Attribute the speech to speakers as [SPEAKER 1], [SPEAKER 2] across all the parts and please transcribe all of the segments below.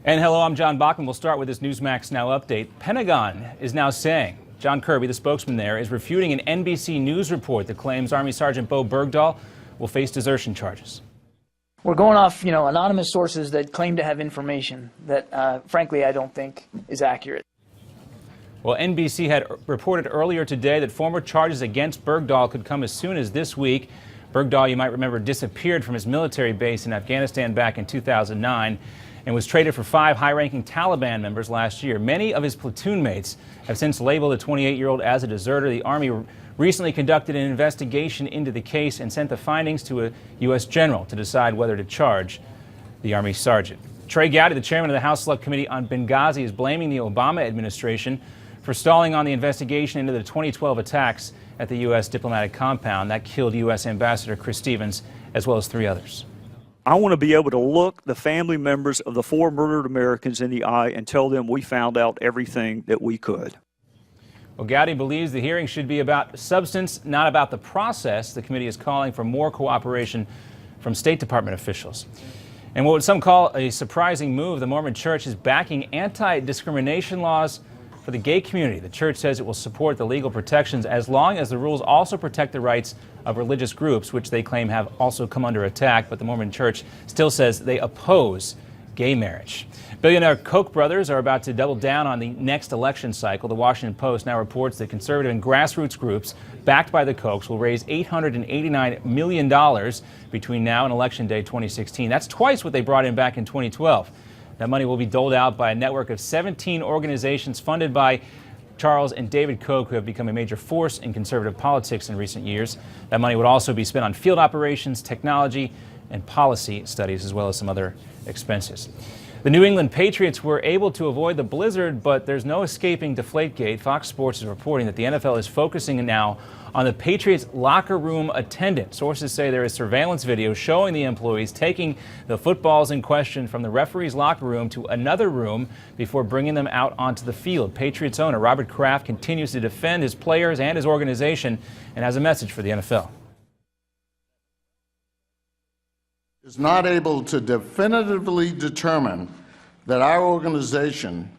[SPEAKER 1] And hello, I'm John Bachman. We'll start with this Newsmax Now update. Pentagon is now saying, John Kirby, the spokesman there, is refuting an NBC News report that claims Army Sergeant Bo Bergdahl will face desertion charges.
[SPEAKER 2] We're going off, anonymous sources that claim to have information that, frankly, I don't think is accurate.
[SPEAKER 1] Well, NBC had reported earlier today that former charges against Bergdahl could come as soon as this week. Bergdahl, you might remember, disappeared from his military base in Afghanistan back in 2009 and was traded for 5 high-ranking Taliban members last year. Many of his platoon mates have since labeled the 28-year-old as a deserter. The Army recently conducted an investigation into the case and sent the findings to a U.S. general to decide whether to charge the Army sergeant. Trey Gowdy, the chairman of the House Select Committee on Benghazi, is blaming the Obama administration for stalling on the investigation into the 2012 attacks at the U.S. diplomatic compound. That killed U.S. Ambassador Chris Stevens, as well as 3 others.
[SPEAKER 3] I want to be able to look the family members of the 4 murdered Americans in the eye and tell them we found out everything that we could.
[SPEAKER 1] Well, Gowdy believes the hearing should be about substance, not about the process. The committee is calling for more cooperation from State Department officials. And what some call a surprising move, the Mormon Church is backing anti-discrimination laws for the gay community. The church says it will support the legal protections as long as the rules also protect the rights of religious groups, which they claim have also come under attack. But the Mormon Church still says they oppose gay marriage. Billionaire Koch brothers are about to double down on the next election cycle. The Washington Post now reports that conservative and grassroots groups backed by the Kochs will raise $889 million between now and Election Day 2016. That's twice what they brought in back in 2012. That money will be doled out by a network of 17 organizations funded by Charles and David Koch, who have become a major force in conservative politics in recent years. That money would also be spent on field operations, technology, and policy studies, as well as some other expenses. The New England Patriots were able to avoid the blizzard, but there's no escaping Deflategate. Fox Sports is reporting that the NFL is focusing now on the Patriots' locker room attendant. Sources say there is surveillance video showing the employees taking the footballs in question from the referee's locker room to another room before bringing them out onto the field. Patriots owner Robert Kraft continues to defend his players and his organization and has a message for the NFL.
[SPEAKER 4] Is not able to definitively determine that our organization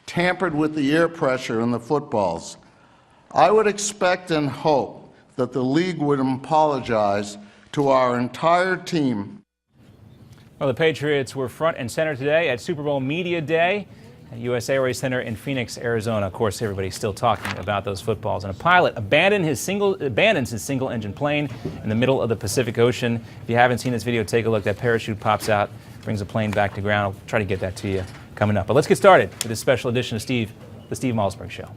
[SPEAKER 4] tampered with the air pressure in the footballs, I would expect and hope that the league would apologize to our entire team.
[SPEAKER 1] Well, the Patriots were front and center today at Super Bowl Media Day at US Airways Center in Phoenix, Arizona. Of course, everybody's still talking about those footballs. And a pilot abandons his single-engine plane in the middle of the Pacific Ocean. If you haven't seen this video, take a look. That parachute pops out, brings the plane back to ground. I'll try to get that to you coming up. But let's get started with this special edition of the Steve Malzberg Show.